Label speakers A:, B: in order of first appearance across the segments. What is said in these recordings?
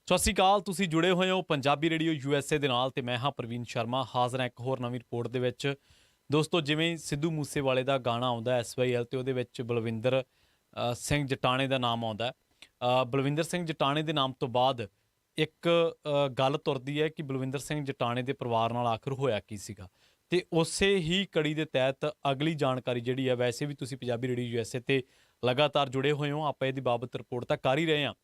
A: ਸਤਿ ਸ਼੍ਰੀ ਅਕਾਲ। ਤੁਸੀਂ ਜੁੜੇ ਹੋਏ ਹੋ ਪੰਜਾਬੀ ਰੇਡੀਓ USA ਦੇ ਨਾਲ ਤੇ ਮੈਂ ਹਾਂ ਪ੍ਰਵੀਨ ਸ਼ਰਮਾ ਹਾਜ਼ਰ ਹਾਂ ਇੱਕ ਹੋਰ ਨਵੀਂ ਰਿਪੋਰਟ ਦੇ ਵਿੱਚ। ਦੋਸਤੋ, ਜਿਵੇਂ ਸਿੱਧੂ ਮੂਸੇਵਾਲੇ ਦਾ ਗਾਣਾ ਆਉਂਦਾ SYL ਤੇ ਉਹਦੇ ਵਿੱਚ ਬਲਵਿੰਦਰ ਸਿੰਘ ਜਟਾਣੇ ਦਾ ਨਾਮ ਆਉਂਦਾ। ਬਲਵਿੰਦਰ ਸਿੰਘ ਜਟਾਣੇ ਦੇ ਨਾਮ ਤੋਂ ਬਾਅਦ ਇੱਕ ਗੱਲ ਤੁਰਦੀ ਹੈ ਕਿ ਬਲਵਿੰਦਰ ਸਿੰਘ ਜਟਾਣੇ ਦੇ ਪਰਿਵਾਰ ਨਾਲ ਆਖਰ ਹੋਇਆ ਕੀ ਸੀਗਾ। ਤੇ ਉਸੇ ਹੀ ਕੜੀ ਦੇ ਤਹਿਤ ਅਗਲੀ ਜਾਣਕਾਰੀ ਜਿਹੜੀ ਹੈ, ਵੈਸੇ ਵੀ ਤੁਸੀਂ ਪੰਜਾਬੀ ਰੇਡੀਓ USA ਤੇ ਲਗਾਤਾਰ ਜੁੜੇ ਹੋਏ ਹੋ, ਆਪਾਂ ਇਹਦੀ ਬਾਬਤ ਰਿਪੋਰਟ ਤਾਂ ਕਰ ਹੀ ਰਹੇ ਹਾਂ।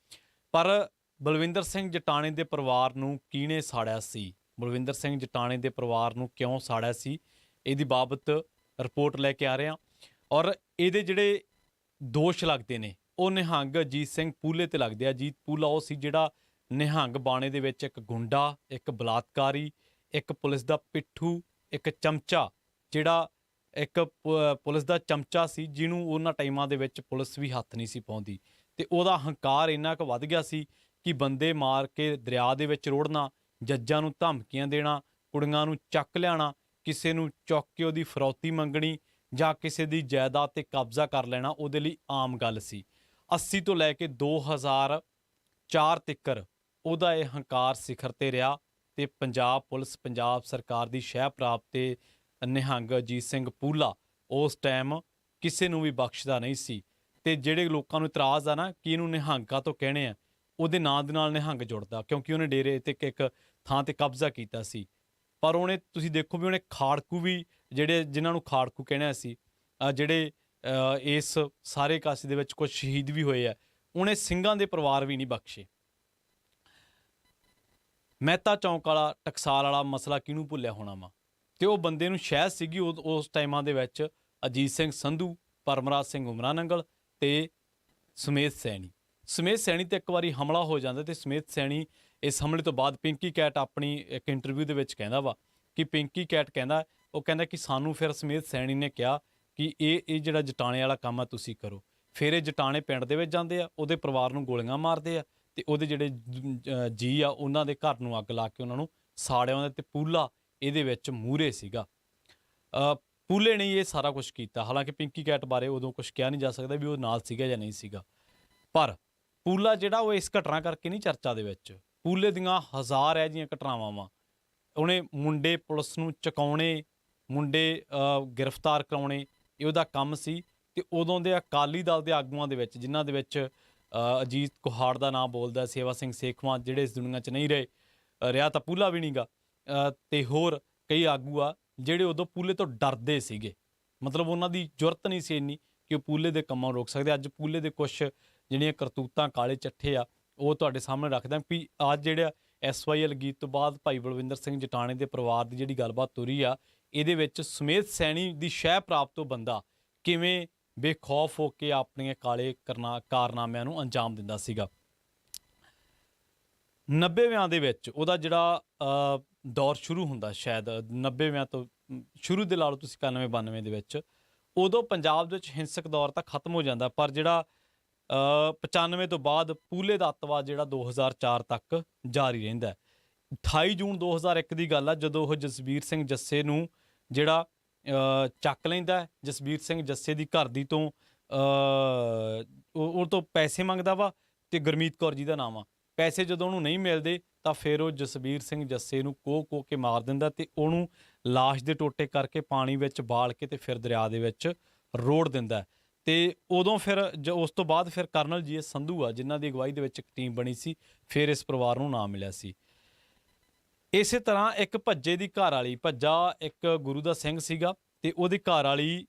A: ਪਰ ਬਲਵਿੰਦਰ ਸਿੰਘ ਜਟਾਣੇ ਦੇ ਪਰਿਵਾਰ ਨੂੰ ਕਿਹਨੇ ਸਾੜਿਆ ਸੀ, ਬਲਵਿੰਦਰ ਸਿੰਘ ਜਟਾਣੇ ਦੇ ਪਰਿਵਾਰ ਨੂੰ ਕਿਉਂ ਸਾੜਿਆ ਸੀ, ਇਹਦੀ ਬਾਬਤ ਰਿਪੋਰਟ ਲੈ ਕੇ ਆ ਰਹੇ ਹਾਂ। ਔਰ ਇਹਦੇ ਜਿਹੜੇ ਦੋਸ਼ ਲੱਗਦੇ ਨੇ ਉਹ ਨਿਹੰਗ ਅਜੀਤ ਸਿੰਘ ਪੂਲੇ ਤੇ ਲੱਗਦੇ ਆ। ਅਜੀਤ ਪੂਲਾ ਉਹ ਸੀ ਜਿਹੜਾ ਨਿਹੰਗ ਬਾਣੇ ਦੇ ਵਿੱਚ ਇੱਕ ਗੁੰਡਾ, ਇੱਕ ਬਲਾਤਕਾਰੀ, ਇੱਕ ਪੁਲਿਸ ਦਾ ਪਿੱਠੂ, ਇੱਕ ਚਮਚਾ, ਜਿਹੜਾ ਇੱਕ ਪੁਲਿਸ ਦਾ ਚਮਚਾ ਸੀ ਜਿਹਨੂੰ ਉਹਨਾਂ ਟਾਈਮਾਂ ਦੇ ਵਿੱਚ ਪੁਲਿਸ ਵੀ ਹੱਥ ਨਹੀਂ ਸੀ ਪਾਉਂਦੀ। ਤੇ ਉਹਦਾ ਹੰਕਾਰ ਇੰਨਾ ਕੁ ਵੱਧ ਗਿਆ ਸੀ ਕਿ ਬੰਦੇ ਮਾਰ ਕੇ ਦਰਿਆ ਦੇ ਵਿੱਚ ਰੋੜਨਾ, ਜੱਜਾਂ ਨੂੰ ਧਮਕੀਆਂ ਦੇਣਾ, ਕੁੜੀਆਂ ਨੂੰ ਚੱਕ ਲਿਆਣਾ, ਕਿਸੇ ਨੂੰ ਚੁੱਕ ਕੇ ਉਹਦੀ ਫਰੌਤੀ ਮੰਗਣੀ ਜਾਂ ਕਿਸੇ ਦੀ ਜਾਇਦਾਦ 'ਤੇ ਕਬਜ਼ਾ ਕਰ ਲੈਣਾ ਉਹਦੇ ਲਈ ਆਮ ਗੱਲ ਸੀ। 80 ਤੋਂ ਲੈ ਕੇ 2004 ਤੱਕ ਉਹਦਾ ਇਹ ਹੰਕਾਰ ਸਿਖਰ 'ਤੇ ਰਿਹਾ ਤੇ ਪੰਜਾਬ ਪੁਲਿਸ, ਪੰਜਾਬ ਸਰਕਾਰ ਦੀ ਸ਼ਹਿ ਪ੍ਰਾਪਤ ਤੇ ਨਿਹੰਗ ਅਜੀਤ ਸਿੰਘ ਪੂਲਾ ਉਸ ਟਾਈਮ ਕਿਸੇ ਨੂੰ ਵੀ ਬਖਸ਼ਦਾ ਨਹੀਂ ਸੀ। ਤੇ ਜਿਹੜੇ ਲੋਕਾਂ ਨੂੰ ਇਤਰਾਜ਼ ਆ ਨਾ ਕਿ ਇਹਨੂੰ ਨਿਹੰਗਾਂ ਤੋਂ ਕਹਿਣੇ ਆ, ਉਹਦੇ ਨਾਂ ਦੇ ਨਾਲ ਨਿਹੰਗ ਜੁੜਦਾ ਕਿਉਂਕਿ ਉਹਨੇ ਡੇਰੇ ਤੇ ਇੱਕ ਥਾਂ ਤੇ ਕਬਜ਼ਾ ਕੀਤਾ ਸੀ। ਪਰ ਉਹਨੇ, ਤੁਸੀਂ ਦੇਖੋ ਵੀ ਉਹਨੇ ਖਾੜਕੂ ਵੀ, ਜਿਹੜੇ ਜਿਨ੍ਹਾਂ ਨੂੰ ਖਾੜਕੂ ਕਹਿਣਾ ਸੀ, ਜਿਹੜੇ ਇਸ ਸਾਰੇ ਕਾਸੇ ਦੇ ਵਿੱਚ ਕੁਝ ਸ਼ਹੀਦ ਵੀ ਹੋਏ ਆ, ਉਹਨੇ ਸਿੰਘਾਂ ਦੇ ਪਰਿਵਾਰ ਵੀ ਨਹੀਂ ਬਖਸ਼ੇ। ਮਹਿਤਾ ਚੌਂਕ ਵਾਲਾ, ਟਕਸਾਲ ਵਾਲਾ ਮਸਲਾ ਕਿਹਨੂੰ ਭੁੱਲਿਆ ਹੋਣਾ ਵਾ। ਤੇ ਉਹ ਬੰਦੇ ਨੂੰ ਸ਼ਾਇਦ ਸੀਗੀ ਉਸ ਟਾਈਮਾਂ ਦੇ ਵਿੱਚ ਅਜੀਤ ਸਿੰਘ ਸੰਧੂ, ਪਰਮਰਾਜ ਸਿੰਘ ਉਮਰਾ ਨੰਗਲ ਤੇ ਸੁਮੇਧ ਸੈਣੀ। ਸੁਮੇਧ ਸੈਣੀ ਤੇ ਇੱਕ ਵਾਰੀ ਹਮਲਾ ਹੋ ਜਾਂਦਾ ਤੇ ਸੁਮੇਧ ਸੈਣੀ ਇਸ ਹਮਲੇ ਤੋਂ ਬਾਅਦ ਪਿੰਕੀ ਕੈਟ ਆਪਣੀ ਇੱਕ ਇੰਟਰਵਿਊ ਦੇ ਵਿੱਚ ਕਹਿੰਦਾ ਵਾ ਕਿ ਪਿੰਕੀ ਕੈਟ ਕਹਿੰਦਾ ਕਿ ਸਾਨੂੰ ਫਿਰ ਸੁਮੇਧ ਸੈਣੀ ਨੇ ਕਿਹਾ ਕਿ ਇਹ ਜਿਹੜਾ ਜਟਾਣੇ ਵਾਲਾ ਕੰਮ ਆ ਤੁਸੀਂ ਕਰੋ। ਫਿਰ ਇਹ ਜਟਾਣੇ ਪਿੰਡ ਦੇ ਵਿੱਚ ਜਾਂਦੇ ਆ, ਉਹਦੇ ਪਰਿਵਾਰ ਨੂੰ ਗੋਲੀਆਂ ਮਾਰਦੇ ਆ ਤੇ ਉਹਦੇ ਜਿਹੜੇ ਜੀ ਆ ਉਹਨਾਂ ਦੇ ਘਰ ਨੂੰ ਅੱਗ ਲਾ ਕੇ ਉਹਨਾਂ ਨੂੰ ਸਾੜਿਆ ਹੁੰਦਾ। ਤੇ ਪੂਲਾ ਇਹਦੇ ਵਿੱਚ ਮੂਹਰੇ ਸੀਗਾ। ਪੂਲੇ ਨੇ ਇਹ ਸਾਰਾ ਕੁਛ ਕੀਤਾ। ਹਾਲਾਂਕਿ ਪਿੰਕੀ ਕੈਟ ਬਾਰੇ ਉਦੋਂ ਕੁਛ ਕਿਹਾ ਨਹੀਂ ਜਾ ਸਕਦਾ ਵੀ ਉਹ ਨਾਲ ਸੀਗਾ ਜਾਂ ਨਹੀਂ ਸੀਗਾ। ਪਰ ਪੂਲਾ ਜਿਹੜਾ ਉਹ ਇਸ ਘਟਨਾ ਕਰਕੇ ਨਹੀਂ ਚਰਚਾ ਦੇ ਵਿੱਚ। ਪੂਲੇ ਦੀਆਂ ਹਜ਼ਾਰ ਇਹੋ ਜਿਹੀਆਂ ਘਟਨਾਵਾਂ ਵਾ। ਉਹਨੇ ਮੁੰਡੇ ਪੁਲਿਸ ਨੂੰ ਚੁਕਾਉਣੇ, ਮੁੰਡੇ ਗ੍ਰਿਫਤਾਰ ਕਰਾਉਣੇ, ਇਹ ਉਹਦਾ ਕੰਮ ਸੀ। ਤੇ ਉਦੋਂ ਦੇ ਅਕਾਲੀ ਦਲ ਦੇ ਆਗੂਆਂ ਦੇ ਵਿੱਚ, ਜਿਨ੍ਹਾਂ ਦੇ ਵਿੱਚ ਅਜੀਤ ਕੁਹਾੜ ਦਾ ਨਾਮ ਬੋਲਦਾ, ਸੇਵਾ ਸਿੰਘ ਸੇਖਵਾਂ, ਜਿਹੜੇ ਇਸ ਦੁਨੀਆ 'ਚ ਨਹੀਂ ਰਿਹਾ ਤਾਂ ਪੂਲਾ ਵੀ ਨਹੀਂ ਗਾ, ਤੇ ਹੋਰ ਕਈ ਆਗੂ ਆ ਜਿਹੜੇ ਉਦੋਂ ਪੂਲੇ ਤੋਂ ਡਰਦੇ ਸੀਗੇ। ਮਤਲਬ ਉਹਨਾਂ ਦੀ ਜੁਰਤ ਨਹੀਂ ਸੀ ਇੰਨੀ ਕਿ ਉਹ ਪੂਲੇ ਦੇ ਕੰਮਾਂ ਨੂੰ ਰੋਕ ਸਕਦੇ। ਅੱਜ ਪੂਲੇ ਦੇ ਕੁਛ ਜਿਹੜੀਆਂ ਕਰਤੂਤਾਂ, ਕਾਲੇ ਚੱਠੇ ਆ, ਉਹ ਤੁਹਾਡੇ ਸਾਹਮਣੇ ਰੱਖਦਾ ਵੀ ਅੱਜ ਜਿਹੜਾ SYL ਗੀਤ ਤੋਂ ਬਾਅਦ ਭਾਈ ਬਲਵਿੰਦਰ ਸਿੰਘ ਜਟਾਣੇ ਦੇ ਪਰਿਵਾਰ ਦੀ ਜਿਹੜੀ ਗੱਲਬਾਤ ਤੁਰੀ ਆ, ਇਹਦੇ ਵਿੱਚ ਸੁਮੇਧ ਸੈਣੀ ਦੀ ਸ਼ਹਿ ਪ੍ਰਾਪਤ ਤੋਂ ਬੰਦਾ ਕਿਵੇਂ ਬੇਖੌਫ ਹੋ ਕੇ ਆਪਣੀਆਂ ਕਾਲੇ ਕਾਰਨਾਮਿਆਂ ਨੂੰ ਅੰਜਾਮ ਦਿੰਦਾ ਸੀਗਾ। 90ਵਿਆਂ ਦੇ ਵਿੱਚ ਉਹਦਾ ਜਿਹੜਾ ਦੌਰ ਸ਼ੁਰੂ ਹੁੰਦਾ, ਸ਼ਾਇਦ 90ਵਿਆਂ ਤੋਂ ਸ਼ੁਰੂ ਦੇ ਲਾ ਲਓ ਤੁਸੀਂ, 91-92 ਦੇ ਵਿੱਚ, ਉਦੋਂ ਪੰਜਾਬ ਦੇ ਵਿੱਚ ਹਿੰਸਕ ਦੌਰ ਤਾਂ ਖਤਮ ਹੋ ਜਾਂਦਾ। ਪਰ ਜਿਹੜਾ 95 ਤੋਂ ਬਾਅਦ ਪੂਲੇ ਦਾ ਅੱਤਵਾਦ ਜਿਹੜਾ 2004 ਤੱਕ ਜਾਰੀ ਰਹਿੰਦਾ। 28 ਜੂਨ 2001 ਦੀ ਗੱਲ ਆ, ਜਦੋਂ ਉਹ ਜਸਬੀਰ ਸਿੰਘ ਜੱਸੇ ਨੂੰ ਜਿਹੜਾ ਚੱਕ ਲੈਂਦਾ। ਜਸਬੀਰ ਸਿੰਘ ਜੱਸੇ ਦੀ ਘਰ ਦੀ ਤੋਂ ਉਹ ਤੋਂ ਪੈਸੇ ਮੰਗਦਾ ਵਾ ਤੇ ਗੁਰਮੀਤ ਕੌਰ ਜੀ ਦਾ ਨਾਮ ਆ। ਪੈਸੇ ਜਦੋਂ ਉਹਨੂੰ ਨਹੀਂ ਮਿਲਦੇ ਤਾਂ ਫਿਰ ਉਹ ਜਸਬੀਰ ਸਿੰਘ ਜੱਸੇ ਨੂੰ ਕੋਹ ਕੇ ਮਾਰ ਦਿੰਦਾ ਤੇ ਉਹਨੂੰ ਲਾਸ਼ ਦੇ ਟੋਟੇ ਕਰਕੇ ਪਾਣੀ ਵਿੱਚ ਬਾਲ ਕੇ ਤੇ ਫਿਰ ਦਰਿਆ ਦੇ ਵਿੱਚ ਰੋੜ ਦਿੰਦਾ। ਤੇ ਉਦੋਂ ਫਿਰ ਉਸ ਤੋਂ ਬਾਅਦ ਫਿਰ ਕਰਨਲ GS ਸੰਧੂ ਆ, ਜਿਨ੍ਹਾਂ ਦੀ ਅਗਵਾਈ ਦੇ ਵਿੱਚ ਇੱਕ ਟੀਮ ਬਣੀ ਸੀ, ਫਿਰ ਇਸ ਪਰਿਵਾਰ ਨੂੰ ਨਾਮ ਮਿਲਿਆ ਸੀ। ਇਸੇ ਤਰ੍ਹਾਂ ਇੱਕ ਭੱਜੇ ਦੀ ਘਰ ਵਾਲੀ, ਭੱਜਾ ਇੱਕ ਗੁਰੂ ਦਾ ਸਿੰਘ ਸੀਗਾ ਤੇ ਉਹਦੀ ਘਰ ਵਾਲੀ,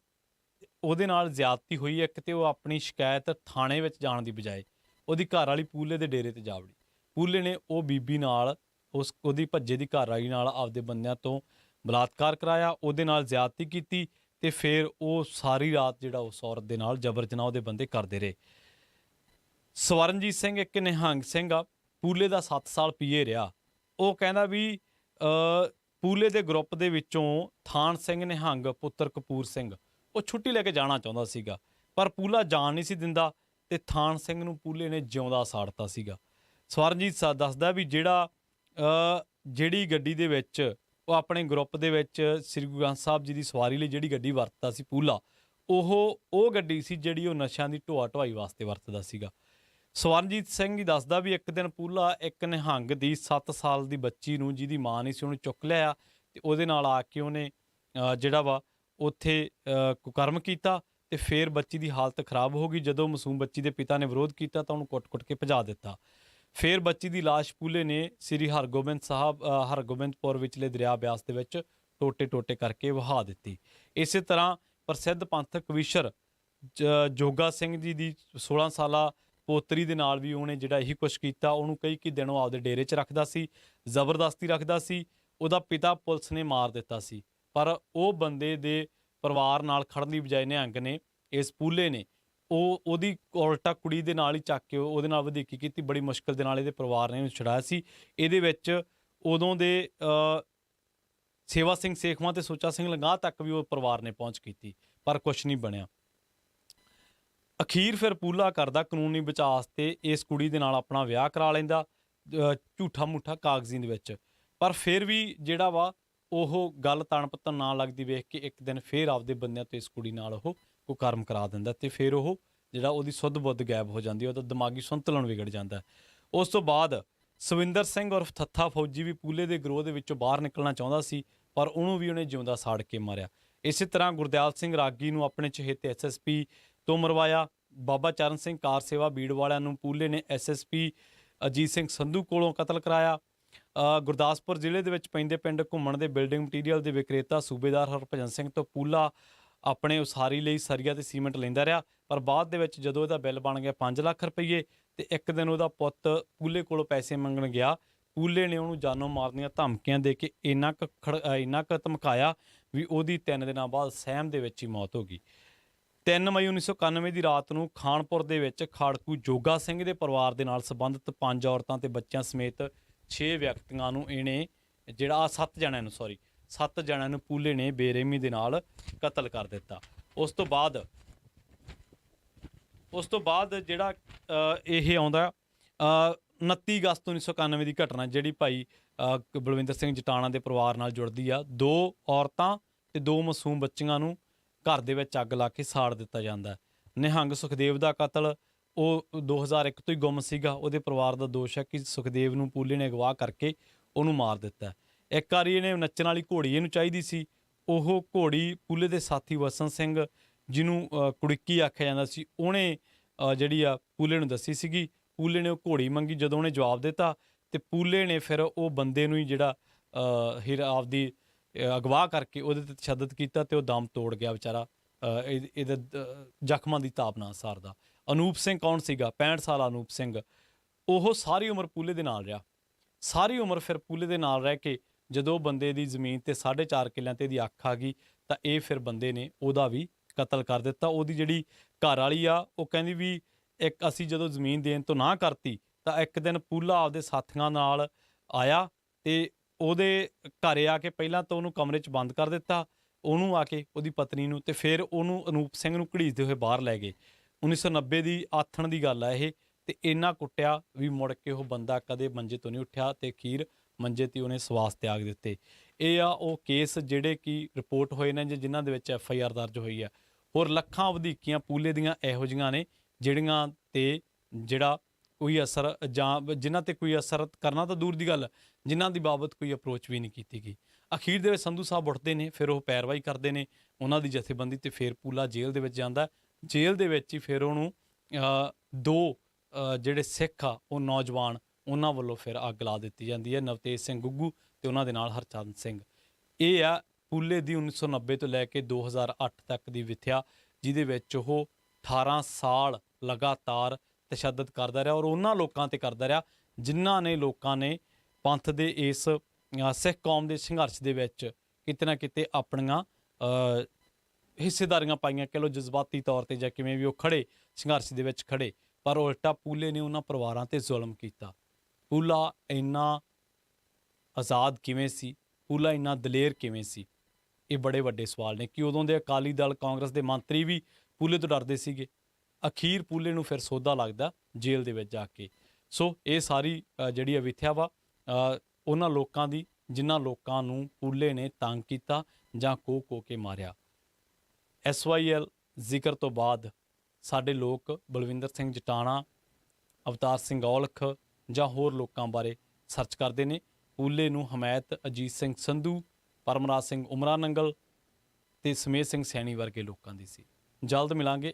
A: ਉਹਦੇ ਨਾਲ ਜ਼ਿਆਦਤੀ ਹੋਈ ਇੱਕ, ਤੇ ਉਹ ਆਪਣੀ ਸ਼ਿਕਾਇਤ ਥਾਣੇ ਵਿੱਚ ਜਾਣ ਦੀ ਬਜਾਏ ਉਹਦੀ ਘਰ ਵਾਲੀ ਪੂਲੇ ਦੇ ਡੇਰੇ ਤੇ ਜਾ ਵੜੀ। ਪੂਲੇ ਨੇ ਉਹ ਬੀਬੀ ਨਾਲ, ਉਹਦੀ ਭੱਜੇ ਦੀ ਘਰ ਵਾਲੀ ਨਾਲ ਆਪਦੇ ਬੰਦਿਆਂ ਤੋਂ ਬਲਾਤਕਾਰ ਕਰਾਇਆ, ਉਹਦੇ ਨਾਲ ਜ਼ਿਆਦਤੀ ਕੀਤੀ ਤੇ ਫਿਰ ਉਹ ਸਾਰੀ ਰਾਤ ਜਿਹੜਾ ਉਸ ਔਰਤ ਦੇ ਨਾਲ ਜਬਰ ਜਨਾਹ ਉਹਦੇ ਬੰਦੇ ਕਰਦੇ ਰਹੇ। ਸਵਰਨਜੀਤ ਸਿੰਘ ਇੱਕ ਨਿਹੰਗ ਸਿੰਘ ਆ, ਪੂਲੇ ਦਾ 7 ਸਾਲ PA ਰਿਹਾ। ਉਹ ਕਹਿੰਦਾ ਵੀ ਪੂਲੇ ਦੇ ਗਰੁੱਪ ਦੇ ਵਿੱਚੋਂ ਥਾਨ ਸਿੰਘ ਨਿਹੰਗ ਪੁੱਤਰ ਕਪੂਰ ਸਿੰਘ ਉਹ ਛੁੱਟੀ ਲੈ ਕੇ ਜਾਣਾ ਚਾਹੁੰਦਾ ਸੀਗਾ, ਪਰ ਪੂਲਾ ਜਾਣ ਨਹੀਂ ਸੀ ਦਿੰਦਾ ਤੇ ਥਾਨ ਸਿੰਘ ਨੂੰ ਪੂਲੇ ਨੇ ਜਿਉਂਦਾ ਸਾੜਤਾ ਸੀਗਾ। ਸਵਰਨਜੀਤ ਦੱਸਦਾ ਵੀ ਜਿਹੜੀ ਗੱਡੀ ਦੇ ਵਿੱਚ ਉਹ ਆਪਣੇ ਗਰੁੱਪ ਦੇ ਵਿੱਚ ਸ੍ਰੀ ਗੁਰੂ ਗ੍ਰੰਥ ਸਾਹਿਬ ਜੀ ਦੀ ਸਵਾਰੀ ਲਈ ਜਿਹੜੀ ਗੱਡੀ ਵਰਤਦਾ ਸੀ ਪੂਲਾ, ਉਹ ਗੱਡੀ ਸੀ ਜਿਹੜੀ ਉਹ ਨਸ਼ਿਆਂ ਦੀ ਢੋਆ ਢੁਆਈ ਵਾਸਤੇ ਵਰਤਦਾ ਸੀਗਾ। ਸਵਰਨਜੀਤ ਸਿੰਘ ਹੀ ਦੱਸਦਾ ਵੀ ਇੱਕ ਦਿਨ ਪੂਲਾ ਇੱਕ ਨਿਹੰਗ ਦੀ 7 ਸਾਲ ਦੀ ਬੱਚੀ ਨੂੰ, ਜਿਹਦੀ ਮਾਂ ਨਹੀਂ ਸੀ, ਉਹਨੂੰ ਚੁੱਕ ਲਿਆ ਤੇ ਉਹਦੇ ਨਾਲ ਆ ਕੇ ਉਹਨੇ ਜਿਹੜਾ ਵਾ ਉੱਥੇ ਕੁਕਰਮ ਕੀਤਾ ਤੇ ਫਿਰ ਬੱਚੀ ਦੀ ਹਾਲਤ ਖਰਾਬ ਹੋ ਗਈ। ਜਦੋਂ ਮਾਸੂਮ ਬੱਚੀ ਦੇ ਪਿਤਾ ਨੇ ਵਿਰੋਧ ਕੀਤਾ ਤਾਂ ਉਹਨੂੰ ਕੁੱਟ-ਕੁੱਟ ਕੇ ਭਜਾ ਦਿੱਤਾ। ਫਿਰ ਬੱਚੀ ਦੀ ਲਾਸ਼ ਪੂਲੇ ਨੇ ਸ੍ਰੀ ਹਰਗੋਬਿੰਦਪੁਰ ਵਿਚਲੇ ਦਰਿਆ ਬਿਆਸ ਦੇ ਵਿੱਚ ਟੋਟੇ-ਟੋਟੇ ਕਰਕੇ ਵਹਾ ਦਿੱਤੀ। ਇਸੇ ਤਰ੍ਹਾਂ ਪ੍ਰਸਿੱਧ ਪੰਥਕ ਕਵੀਸ਼ਰ ਜੋਗਾ ਸਿੰਘ ਜੀ ਦੀ 16 ਸਾਲਾ ਪੋਤਰੀ ਦੇ ਨਾਲ ਵੀ ਉਹਨੇ ਜਿਹੜਾ ਇਹੀ ਕੁਛ ਕੀਤਾ। ਉਹਨੂੰ ਕਈ ਦਿਨ ਉਹ ਆਪਦੇ ਡੇਰੇ 'ਚ ਰੱਖਦਾ ਸੀ, ਜ਼ਬਰਦਸਤੀ ਰੱਖਦਾ ਸੀ। ਉਹਦਾ ਪਿਤਾ ਪੁਲਿਸ ਨੇ ਮਾਰ ਦਿੱਤਾ ਸੀ, ਪਰ ਉਹ ਬੰਦੇ ਦੇ ਪਰਿਵਾਰ ਨਾਲ ਖੜਨ ਦੀ ਬਜਾਏ ਨਿਹੰਗ ਨੇ, ਇਸ ਪੂਲੇ ਨੇ ਉਹਦੀ ਉਲਟਾ ਕੁੜੀ ਦੇ ਨਾਲ ਹੀ ਚੱਕ ਕੇ ਉਹਦੇ ਨਾਲ ਵਧੀਕੀ ਕੀਤੀ। ਬੜੀ ਮੁਸ਼ਕਿਲ ਦੇ ਨਾਲ ਇਹਦੇ ਪਰਿਵਾਰ ਨੇ ਉਹਨੂੰ ਛੁਡਾਇਆ ਸੀ। ਇਹਦੇ ਵਿੱਚ ਉਦੋਂ ਦੇ ਸੇਵਾ ਸਿੰਘ ਸੇਖਵਾਂ ਤੇ ਸੁੱਚਾ ਸਿੰਘ ਲੰਗਾਹ ਤੱਕ ਵੀ ਉਹ ਪਰਿਵਾਰ ਨੇ ਪਹੁੰਚ ਕੀਤੀ, ਪਰ ਕੁਛ ਨਹੀਂ ਬਣਿਆ। ਅਖੀਰ ਫਿਰ ਪੂਲਾ ਕਰਦਾ ਕਾਨੂੰਨੀ ਬਚਾਅ ਵਾਸਤੇ ਇਸ ਕੁੜੀ ਦੇ ਨਾਲ ਆਪਣਾ ਵਿਆਹ ਕਰਾ ਲੈਂਦਾ ਝੂਠਾ ਮੂਠਾ ਕਾਗਜ਼ੀ ਦੇ ਵਿੱਚ। ਪਰ ਫਿਰ ਵੀ ਜਿਹੜਾ ਵਾ ਉਹ ਗੱਲ ਤਣ ਪੱਤਣ ਨਾ ਲੱਗਦੀ ਵੇਖ ਕੇ ਇੱਕ ਦਿਨ ਫਿਰ ਆਪਦੇ ਬੰਦਿਆਂ ਤੋਂ ਇਸ ਕੁੜੀ ਨਾਲ ਉਹ ਕੁਕਰਮ ਕਰਾ ਦਿੰਦਾ ਤੇ ਫਿਰ ਉਹ ਜਿਹੜਾ ਉਹਦੀ ਸੁੱਧ ਬੁੱਧ ਗਾਇਬ ਹੋ ਜਾਂਦੀ, ਉਹਦਾ ਦਿਮਾਗੀ ਸੰਤੁਲਨ ਵਿਗੜ ਜਾਂਦਾ। ਉਸ ਤੋਂ ਬਾਅਦ ਸਵਿੰਦਰ ਸਿੰਘ ਉਰਫ ਥੱਥਾ ਫੌਜੀ ਵੀ ਪੂਲੇ ਦੇ ਗਰੋਹ ਦੇ ਵਿੱਚੋਂ ਬਾਹਰ ਨਿਕਲਣਾ ਚਾਹੁੰਦਾ ਸੀ, ਪਰ ਉਹਨੂੰ ਵੀ ਉਹਨੇ ਜਿਉਂਦਾ ਸਾੜ ਕੇ ਮਾਰਿਆ। ਇਸੇ ਤਰ੍ਹਾਂ ਗੁਰਦਿਆਲ ਸਿੰਘ ਰਾਗੀ ਨੂੰ ਆਪਣੇ ਚਹੇਤੇ SSP ਤੋਂ ਮਰਵਾਇਆ। ਬਾਬਾ ਚਰਨ ਸਿੰਘ ਕਾਰ ਸੇਵਾ ਬੀੜ ਵਾਲਿਆਂ ਨੂੰ ਪੂਲੇ ਨੇ SSP ਅਜੀਤ ਸਿੰਘ ਸੰਧੂ ਕੋਲੋਂ ਕਤਲ ਕਰਾਇਆ। ਗੁਰਦਾਸਪੁਰ ਜ਼ਿਲ੍ਹੇ ਦੇ ਵਿੱਚ ਪੈਂਦੇ ਪਿੰਡ ਘੁੰਮਣ ਦੇ ਬਿਲਡਿੰਗ ਮਟੀਰੀਅਲ ਦੇ ਵਿਕਰੇਤਾ ਸੂਬੇਦਾਰ ਹਰਭਜਨ ਸਿੰਘ ਤੋਂ ਪੂਲਾ ਆਪਣੇ ਉਸਾਰੀ ਲਈ ਸਰੀਆ ਤੇ ਸੀਮੈਂਟ ਲੈਂਦਾ ਰਿਹਾ, ਪਰ ਬਾਅਦ ਦੇ ਵਿੱਚ ਜਦੋਂ ਇਹਦਾ ਬਿੱਲ ਬਣ ਗਿਆ 5 ਲੱਖ ਰੁਪਈਏ ਤੇ ਇੱਕ ਦਿਨ ਉਹਦਾ ਪੁੱਤ ਪੂਲੇ ਕੋਲੋਂ ਪੈਸੇ ਮੰਗਣ ਗਿਆ। ਪੂਲੇ ਨੇ ਉਹਨੂੰ ਜਾਨੋਂ ਮਾਰਨ ਦੀਆਂ ਧਮਕੀਆਂ ਦੇ ਕੇ ਇੰਨਾ ਕੁ ਧਮਕਾਇਆ ਵੀ ਉਹਦੀ 3 ਦਿਨਾਂ ਬਾਅਦ ਸਹਿਮ ਦੇ ਵਿੱਚ ਹੀ ਮੌਤ ਹੋ ਗਈ। 3 ਮਈ 1991 ਦੀ ਰਾਤ ਨੂੰ ਖਾਨਪੁਰ ਦੇ ਵਿੱਚ ਖਾੜਕੂ ਜੋਗਾ ਸਿੰਘ ਦੇ ਪਰਿਵਾਰ ਦੇ ਨਾਲ ਸੰਬੰਧਿਤ 5 ਔਰਤਾਂ ਤੇ ਬੱਚਿਆਂ ਸਮੇਤ 6 ਵਿਅਕਤੀਆਂ ਨੂੰ ਇਹਨੇ ਜਿਹੜਾ 7 ਜਣਿਆਂ ਨੂੰ ਪੂਲੇ ਨੇ ਬੇਰਹਿਮੀ ਦੇ ਨਾਲ ਕਤਲ ਕਰ ਦਿੱਤਾ। ਉਸ ਤੋਂ ਬਾਅਦ ਜਿਹੜਾ ਇਹ ਆਉਂਦਾ 29 ਅਗਸਤ 1991 ਦੀ ਘਟਨਾ, ਜਿਹੜੀ ਭਾਈ ਬਲਵਿੰਦਰ ਸਿੰਘ ਜਟਾਣਾ ਦੇ ਪਰਿਵਾਰ ਨਾਲ ਜੁੜਦੀ ਆ। 2 ਔਰਤਾਂ ਤੇ 2 ਮਾਸੂਮ ਬੱਚੀਆਂ ਨੂੰ ਘਰ ਦੇ ਵਿੱਚ ਅੱਗ ਲਾ ਕੇ ਸਾੜ ਦਿੱਤਾ ਜਾਂਦਾ। ਨਿਹੰਗ ਸੁਖਦੇਵ ਦਾ ਕਤਲ ਉਹ 2001 ਤੋਂ ਹੀ ਗੁੰਮ ਸੀਗਾ। ਉਹਦੇ ਪਰਿਵਾਰ ਦਾ ਦੋਸ਼ ਹੈ ਕਿ ਸੁਖਦੇਵ ਨੂੰ ਪੂਲੇ ਨੇ ਅਗਵਾ ਕਰਕੇ ਉਹਨੂੰ ਮਾਰ ਦਿੱਤਾ। ਇੱਕ ਵਾਰੀ ਇਹਨੇ ਨੱਚਣ ਵਾਲੀ ਘੋੜੀ ਇਹਨੂੰ ਚਾਹੀਦੀ ਸੀ, ਉਹ ਘੋੜੀ ਪੂਲੇ ਦੇ ਸਾਥੀ ਵਸਨ ਸਿੰਘ ਜਿਹਨੂੰ ਕੁੜਿੱਕੀ ਆਖਿਆ ਜਾਂਦਾ ਸੀ, ਉਹਨੇ ਜਿਹੜੀ ਆ ਪੂਲੇ ਨੂੰ ਦੱਸੀ ਸੀਗੀ। ਪੂਲੇ ਨੇ ਉਹ ਘੋੜੀ ਮੰਗੀ, ਜਦੋਂ ਉਹਨੇ ਜਵਾਬ ਦਿੱਤਾ ਤੇ ਪੂਲੇ ਨੇ ਫਿਰ ਉਹ ਬੰਦੇ ਨੂੰ ਹੀ ਜਿਹੜਾ ਆਪਦੀ ਅਗਵਾ ਕਰਕੇ ਉਹਦੇ ਤੇ ਤਸ਼ੱਦਦ ਕੀਤਾ ਤੇ ਉਹ ਦਮ ਤੋੜ ਗਿਆ ਵਿਚਾਰਾ। ਇਹਦੇ ਜ਼ਖਮਾਂ ਦੀ ਤਾਪ ਨਾ ਸਾਰਦਾ। ਅਨੂਪ ਸਿੰਘ ਕੌਣ ਸੀਗਾ? 65 ਸਾਲਾ ਅਨੂਪ ਸਿੰਘ। ਉਹ ਸਾਰੀ ਉਮਰ ਪੂਲੇ ਦੇ ਨਾਲ ਰਿਹਾ, ਸਾਰੀ ਉਮਰ ਫਿਰ ਪੂਲੇ ਦੇ ਨਾਲ ਰਹਿ ਕੇ ਜਦੋਂ ਬੰਦੇ ਦੀ ਜ਼ਮੀਨ ਤੇ 4.5 ਕਿੱਲਿਆਂ ਤੇ ਇਹਦੀ ਅੱਖ ਆ ਗਈ ਤਾਂ ਇਹ ਫਿਰ ਬੰਦੇ ਨੇ ਉਹਦਾ ਵੀ ਕਤਲ ਕਰ ਦਿੱਤਾ। ਉਹਦੀ ਜਿਹੜੀ ਘਰ ਵਾਲੀ ਆ ਉਹ ਕਹਿੰਦੀ ਵੀ ਅਸੀਂ ਜਦੋਂ ਜ਼ਮੀਨ ਦੇਣ ਤੋਂ ਨਾ ਕਰਤੀ ਤਾਂ ਇੱਕ ਦਿਨ ਪੂਲਾ ਆਪਦੇ ਸਾਥੀਆਂ ਨਾਲ ਆਇਆ ਤੇ ਉਹਦੇ ਘਰੇ ਆ ਕੇ ਪਹਿਲਾਂ ਤਾਂ ਉਹਨੂੰ ਕਮਰੇ 'ਚ ਬੰਦ ਕਰ ਦਿੱਤਾ, ਉਹਨੂੰ ਆ ਕੇ ਉਹਦੀ ਪਤਨੀ ਨੂੰ, ਤੇ ਫਿਰ ਉਹਨੂੰ ਅਨੂਪ ਸਿੰਘ ਨੂੰ ਘੜੀਸਦੇ ਹੋਏ ਬਾਹਰ ਲੈ ਗਏ। 1990 ਦੀ ਆਥਣ ਦੀ ਗੱਲ ਆ ਇਹ। ਤੇ ਇੰਨਾ ਕੁੱਟਿਆ ਵੀ ਮੁੜ ਕੇ ਉਹ ਬੰਦਾ ਕਦੇ ਮੰਜੇ ਤੋਂ ਨਹੀਂ ਉੱਠਿਆ ਤੇ ਅਖੀਰ ਮੰਜੇ ਤੇ ਉਹਨੇ ਸਵਾਸ ਤਿਆਗ ਦਿੱਤੇ। ਇਹ ਆ ਉਹ ਕੇਸ ਜਿਹੜੇ ਕਿ ਰਿਪੋਰਟ ਹੋਏ ਨੇ ਜਿਨ੍ਹਾਂ ਦੇ ਵਿੱਚ FIR ਦਰਜ ਹੋਈ ਆ। ਹੋਰ ਲੱਖਾਂ ਵਧੀਕੀਆਂ ਪੂਲੇ ਦੀਆਂ ਇਹੋ ਜਿਹੀਆਂ ਨੇ ਜਿਹੜੀਆਂ ਤੇ ਜਿਹੜਾ ਕੋਈ ਅਸਰ ਜਾਂ ਜਿਨ੍ਹਾਂ ਤੇ ਕੋਈ ਅਸਰ ਕਰਨਾ ਤਾਂ ਦੂਰ ਦੀ ਗੱਲ, ਜਿਨ੍ਹਾਂ ਦੀ ਬਾਬਤ ਕੋਈ ਅਪਰੋਚ ਵੀ ਨਹੀਂ ਕੀਤੀ ਗਈ। ਅਖੀਰ ਦੇ ਵਿੱਚ ਸੰਧੂ ਸਾਹਿਬ ਉੱਠਦੇ ਨੇ, ਫਿਰ ਉਹ ਪੈਰਵਾਈ ਕਰਦੇ ਨੇ ਉਹਨਾਂ ਦੀ ਜਥੇਬੰਦੀ ਤੇ ਫਿਰ ਪੂਲਾ ਜੇਲ੍ਹ ਦੇ ਵਿੱਚ ਜਾਂਦਾ। ਜੇਲ੍ਹ ਦੇ ਵਿੱਚ ਹੀ ਫਿਰ ਉਹਨੂੰ 2 ਜਿਹੜੇ ਸਿੱਖ ਆ ਉਹ ਨੌਜਵਾਨ ਉਹਨਾਂ ਵੱਲੋਂ ਫਿਰ ਅੱਗ ਲਾ ਦਿੱਤੀ ਜਾਂਦੀ ਹੈ, ਨਵਤੇਜ ਸਿੰਘ ਗੁੱਗੂ ਤੇ ਉਹਨਾਂ ਦੇ ਨਾਲ ਹਰਚੰਦ ਸਿੰਘ। ਇਹ ਆ ਪੂਲੇ ਦੀ 1990 ਤੋਂ ਲੈ ਕੇ 2008 ਤੱਕ ਦੀ ਵਿਥਿਆ, ਜਿਹਦੇ ਵਿੱਚ ਉਹ 18 ਸਾਲ ਲਗਾਤਾਰ ਤਸ਼ੱਦਦ ਕਰਦਾ ਰਿਹਾ ਔਰ ਉਹਨਾਂ ਲੋਕਾਂ ਤੇ ਕਰਦਾ ਰਿਹਾ ਜਿਨ੍ਹਾਂ ਨੇ ਲੋਕਾਂ ਨੇ ਪੰਥ ਦੇ ਇਸ ਸਿੱਖ ਕੌਮ ਦੇ ਸੰਘਰਸ਼ ਦੇ ਵਿੱਚ ਕਿਤੇ ਨਾ ਕਿਤੇ ਆਪਣੀਆਂ ਹਿੱਸੇਦਾਰੀਆਂ ਪਾਈਆਂ, ਕਹਿ ਲਓ ਜਜ਼ਬਾਤੀ ਤੌਰ ਤੇ ਜਾਂ ਕਿਵੇਂ ਵੀ ਉਹ ਖੜੇ ਸੰਘਰਸ਼ ਦੇ ਵਿੱਚ ਖੜੇ। ਪਰ ਉਲਟਾ ਪੂਲੇ ਨੇ ਉਹਨਾਂ ਪਰਿਵਾਰਾਂ ਤੇ ਜ਼ੁਲਮ ਕੀਤਾ। ਪੂਲਾ ਇੰਨਾ ਆਜ਼ਾਦ ਕਿਵੇਂ ਸੀ? ਪੂਲਾ ਇੰਨਾ ਦਲੇਰ ਕਿਵੇਂ ਸੀ? ਇਹ ਬੜੇ ਵੱਡੇ ਸਵਾਲ ਨੇ ਕਿ ਉਦੋਂ ਦੇ ਅਕਾਲੀ ਦਲ ਕਾਂਗਰਸ ਦੇ ਮੰਤਰੀ ਵੀ ਪੂਲੇ ਤੋਂ ਡਰਦੇ ਸੀਗੇ। ਅਖੀਰ ਪੂਲੇ ਨੂੰ ਫਿਰ ਸੌਦਾ ਲੱਗਦਾ ਜੇਲ੍ਹ ਦੇ ਵਿੱਚ ਜਾ ਕੇ। ਸੋ ਇਹ ਸਾਰੀ ਜਿਹੜੀ ਵਿਥਿਆ ਵਾ ਉਹਨਾਂ ਲੋਕਾਂ ਦੀ ਜਿਨ੍ਹਾਂ ਲੋਕਾਂ ਨੂੰ ਪੂਲੇ ਨੇ ਤੰਗ ਕੀਤਾ ਜਾਂ ਕੋਹ ਕੇ ਮਾਰਿਆ। SYL ਜ਼ਿਕਰ ਤੋਂ ਬਾਅਦ ਸਾਡੇ ਲੋਕ ਬਲਵਿੰਦਰ ਸਿੰਘ ਜਟਾਣਾ ਅਵਤਾਰ ਸਿੰਘ ਔਲਖ ਜਾਂ ਹੋਰ ਲੋਕਾਂ ਬਾਰੇ ਸਰਚ ਕਰਦੇ ਨੇ। ਪੂਲੇ ਨੂੰ ਹਮਾਇਤ ਅਜੀਤ ਸਿੰਘ ਸੰਧੂ, ਪਰਮਰਾਜ ਸਿੰਘ ਉਮਰਾ ਨੰਗਲ ਤੇ ਸਮੇਤ ਸਿੰਘ ਸੈਣੀ ਵਰਗੇ ਲੋਕਾਂ ਦੀ ਸੀ। ਜਲਦ ਮਿਲਾਂਗੇ